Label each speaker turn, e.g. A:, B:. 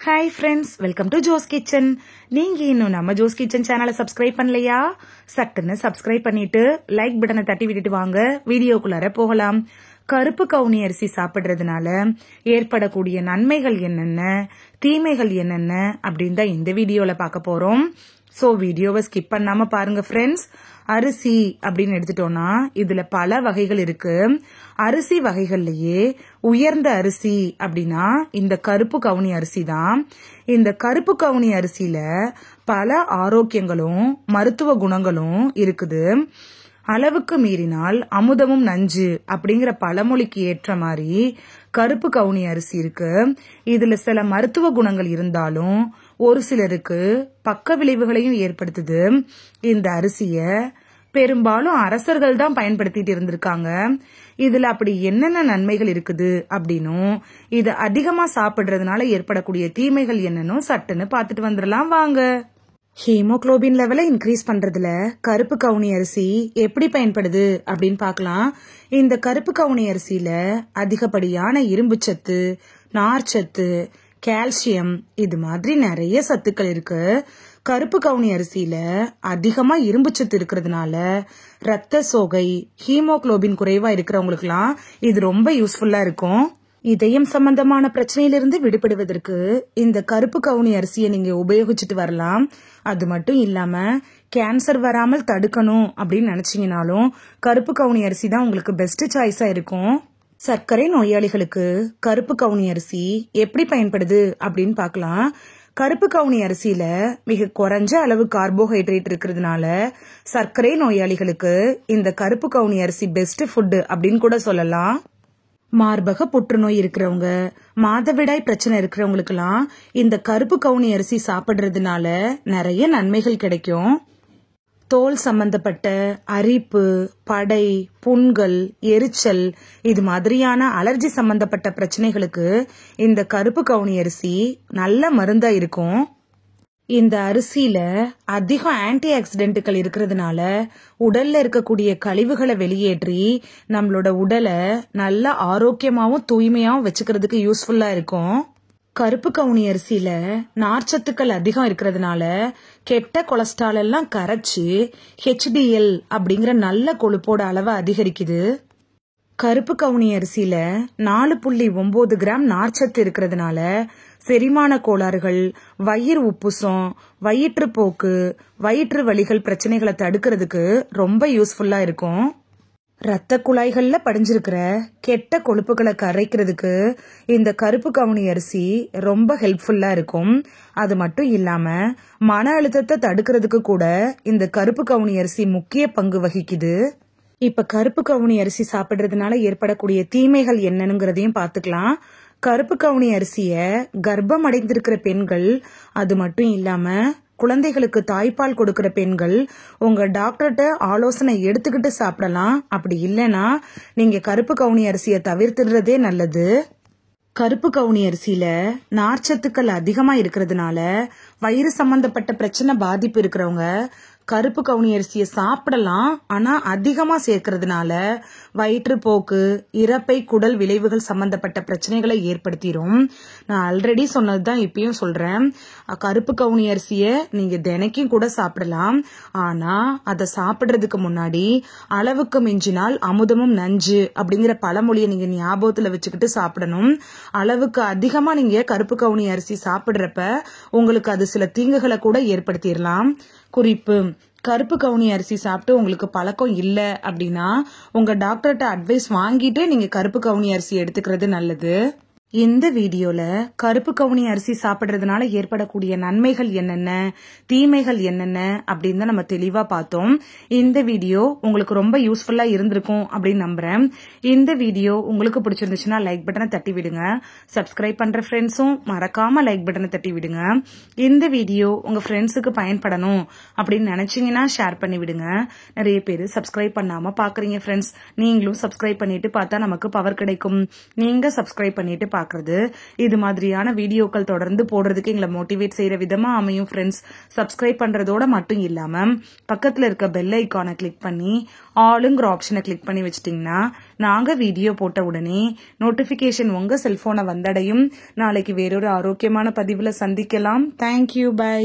A: Hi friends, welcome to Jo's kitchen. நீங்க இன்னும் நம்ம ஜோஸ் கிச்சன் சேனலை சப்ஸ்கிரைப் பண்ணலையா? சட்டுன்னு சப்ஸ்கிரைப் பண்ணிட்டு லைக் பட்டனை தட்டி விட்டுட்டு வாங்க வீடியோக்குள்ளார போகலாம். கருப்பு கவுனி அரிசி சாப்பிடுறதுனால ஏற்படக்கூடிய நன்மைகள் என்னென்ன, தீமைகள் என்னென்ன அப்படின்னு தான் இந்த வீடியோல பார்க்க போறோம். சோ வீடியோவை ஸ்கிப் பண்ணாம பாருங்க ஃப்ரெண்ட்ஸ். அரிசி அப்படின்னு எடுத்துட்டோம்னா இதுல பல வகைகள் இருக்கு. அரிசி வகைகள்லயே உயர்ந்த அரிசி அப்படின்னா இந்த கருப்பு கவுனி அரிசி தான். இந்த கருப்பு கவுனி அரிசியில பல ஆரோக்கியங்களும் மருத்துவ குணங்களும் இருக்குது. அளவுக்கு மீறினால் அமுதமும் நஞ்சு அப்படிங்கிற பழமொழிக்கு ஏற்ற மாதிரி கருப்பு கவுனி அரிசி இருக்கு. இதுல சில மருத்துவ குணங்கள் இருந்தாலும் ஒரு சிலருக்கு பக்க விளைவுகளையும் ஏற்படுத்துது. இந்த அரிசிய பெரும்பாலும் அரசர்கள் தான் பயன்படுத்திட்டு இருந்திருக்காங்க. இதுல அப்படி என்னென்ன நன்மைகள் இருக்குது அப்படின்னும் இது அதிகமா சாப்பிடுறதுனால ஏற்படக்கூடிய தீமைகள் என்னன்னு சட்டுன்னு பாத்துட்டு வந்துடலாம் வாங்க. ஹீமோகுளோபின் லெவலை இன்க்ரீஸ் பண்றதுல கருப்பு கவுனி அரிசி எப்படி பயன்படுது அப்படின்னு பார்க்கலாம். இந்த கருப்பு கவுனி அரிசியில அதிகப்படியான இரும்புச்சத்து, நார்ச்சத்து, கால்சியம் இது மாதிரி நிறைய சத்துக்கள் இருக்கு. கருப்பு கவுனி அரிசியில அதிகமா இரும்புச்சத்து இருக்கிறதுனால ரத்த சோகை, ஹீமோகுளோபின் குறைவா இருக்கிறவங்களுக்குலாம் இது ரொம்ப யூஸ்ஃபுல்லா இருக்கும். இதயம் சம்பந்தமான பிரச்சனையிலிருந்து விடுபடுவதற்கு இந்த கருப்பு கவுனி அரிசியை நீங்க உபயோகிச்சுட்டு வரலாம். அது மட்டும் இல்லாம கேன்சர் வராமல் தடுக்கணும் அப்படின்னு நினைச்சீங்கனாலும் கருப்பு கவுனி அரிசி தான் உங்களுக்கு பெஸ்ட் சாய்ஸா இருக்கும். சர்க்கரை நோயாளிகளுக்கு கருப்பு கவுனி அரிசி எப்படி பயன்படுது அப்படின்னு பார்க்கலாம். கருப்பு கவுனி அரிசியில மிக குறைஞ்ச அளவு கார்போஹைட்ரேட் இருக்கிறதுனால சர்க்கரை நோயாளிகளுக்கு இந்த கருப்பு கவுனி அரிசி பெஸ்ட் ஃபுட் அப்படின்னு கூட சொல்லலாம். மார்பக புற்றுநோய் இருக்கிறவங்க, மாதவிடாய் பிரச்சனை இருக்கிறவங்களுக்கு எல்லாம் இந்த கருப்பு கவுனி அரிசி சாப்பிடுறதுனால நிறைய நன்மைகள் கிடைக்கும். தோல் சம்பந்தப்பட்ட அரிப்பு, படை, புண்கள், எரிச்சல் இது மாதிரியான அலர்ஜி சம்பந்தப்பட்ட பிரச்சனைகளுக்கு இந்த கருப்பு கவுனி அரிசி நல்ல மருந்தா இருக்கும். இந்த அரிசியில அதிகம் ஆன்டி ஆக்சிடென்ட்கள் இருக்கிறதுனால உடல்ல இருக்கக்கூடிய கழிவுகளை வெளியேற்றி நம்மளோட உடலை நல்ல ஆரோக்கியமாவும் தூய்மையாவும் வச்சுக்கிறதுக்கு யூஸ்ஃபுல்லா இருக்கும். கருப்பு கவுனி அரிசியில நார்ச்சத்துக்கள் அதிகம் இருக்கிறதுனால கெட்ட கொலஸ்ட்ரால் எல்லாம் கரைச்சு HDL அப்படிங்கிற நல்ல கொழுப்போட அளவை அதிகரிக்குது. கருப்பு கவுனி அரிசியில 4.9 கிராம் நார்ச்சத்து இருக்கிறதுனால செரிமான கோளாறுகள், வயிறு உப்புசம், வயிற்றுப்போக்கு, வயிற்று வலிகள் பிரச்சனைகளை தடுக்கிறதுக்கு ரொம்ப யூஸ்ஃபுல்லா இருக்கும். ரத்த குழாய்கள்ல படிஞ்சிருக்கிற கெட்ட கொழுப்புகளை கரைக்கிறதுக்கு இந்த கருப்பு கவுனி அரிசி ரொம்ப ஹெல்ப்ஃபுல்லா இருக்கும். அது மட்டும் இல்லாம மன அழுத்தத்தை தடுக்கிறதுக்கு கூட இந்த கருப்பு கவுனி அரிசி முக்கிய பங்கு வகிக்குது. இப்ப கருப்பு கவுனி அரிசி சாப்பிடுறதுனால ஏற்படக்கூடிய தீமைகள் என்னங்கிறதையும் பாத்துக்கலாம். கருப்பு கவுனி அரிசிய கர்ப்பம் அடைந்திருக்கிற பெண்கள், அது மட்டும் இல்லாம குழந்தைகளுக்கு தாய்ப்பால் கொடுக்கிற பெண்கள் உங்க டாக்டர்கிட்ட ஆலோசனை எடுத்துக்கிட்டு சாப்பிடலாம். அப்படி இல்லைன்னா நீங்க கருப்பு கவுனி அரிசியை தவிர்த்துடுறதே நல்லது. கருப்பு கவுனி அரிசியில நார்ச்சத்துக்கள் அதிகமா இருக்கிறதுனால வயிறு சம்பந்தப்பட்ட பிரச்சனை பாதிப்பு இருக்கிறவங்க கருப்பு கவுனி அரிசியை சாப்பிடலாம். ஆனா அதிகமா சேர்க்கறதுனால வயிற்றுப்போக்கு, இறப்பை, குடல் விளைவுகள் சம்பந்தப்பட்ட பிரச்சனைகளை ஏற்படுத்திடும். நான் ஆல்ரெடி சொன்னதுதான் இப்பயும் சொல்றேன். கருப்பு கவுனி அரிசிய நீங்க தினைக்கும் கூட சாப்பிடலாம். ஆனா அதை சாப்பிடுறதுக்கு முன்னாடி அளவுக்கு மிஞ்சினால் அமுதமும் நஞ்சு அப்படிங்கிற பழமொழியை நீங்க ஞாபகத்துல வச்சுக்கிட்டு சாப்பிடணும். அளவுக்கு அதிகமா நீங்க கருப்பு கவுனி அரிசி சாப்பிடுறப்ப உங்களுக்கு அது சில தீங்குகளை கூட ஏற்படுத்திடலாம். குறிப்பு: கருப்பு கவுனி அரிசி சாப்பிட்டு உங்களுக்கு பழக்கம் இல்ல அப்படின்னா உங்க டாக்டர்கிட்ட அட்வைஸ் வாங்கிட்டு நீங்க கருப்பு கவுனி அரிசி எடுத்துக்கிறது நல்லது. இந்த வீடியோல கருப்பு கவுனி அரிசி சாப்பிடுறதுனால ஏற்படக்கூடிய நன்மைகள் என்னென்ன, தீமைகள் என்னென்ன அப்படின்னு தான் நம்ம தெளிவா பார்த்தோம். இந்த வீடியோ உங்களுக்கு ரொம்ப யூஸ்ஃபுல்லா இருந்திருக்கும் அப்படின்னு நம்புறேன். இந்த வீடியோ உங்களுக்கு பிடிச்சிருந்துச்சுன்னா லைக் பட்டனை தட்டி விடுங்க. சப்ஸ்கிரைப் பண்ற ஃப்ரெண்ட்ஸும் மறக்காம லைக் பட்டனை தட்டி விடுங்க. இந்த வீடியோ உங்க ஃப்ரெண்ட்ஸுக்கு பயன்படணும் அப்படின்னு நினைச்சீங்கன்னா ஷேர் பண்ணி விடுங்க. நிறைய பேர் சப்ஸ்கிரைப் பண்ணாம பாக்குறீங்க ஃப்ரெண்ட்ஸ். நீங்களும் சப்ஸ்கிரைப் பண்ணிட்டு பார்த்தா நமக்கு பவர் கிடைக்கும். நீங்க சப்ஸ்கிரைப் பண்ணிட்டு பாக்குறது. இது மாதிரியான வீடியோக்கள் தொடர்ந்து போடுறதுக்கு எங்களை மோட்டிவேட் செய்யற விதமா அமையும் ஃப்ரெண்ட்ஸ். சப்ஸ்கிரைப் பண்றதோட மட்டும் இல்லாம பக்கத்துல இருக்க பெல் ஐகானை கிளிக் பண்ணி ஆளுங்கிற ஆப்ஷனை கிளிக் பண்ணி வச்சிட்டீங்கன்னா நாங்க வீடியோ போட்ட உடனே நோட்டிபிகேஷன் உங்க செல்போனை வந்தடையும். நாளைக்கு வேறொரு ஆரோக்கியமான பதிவுல சந்திக்கலாம். Thank you, by.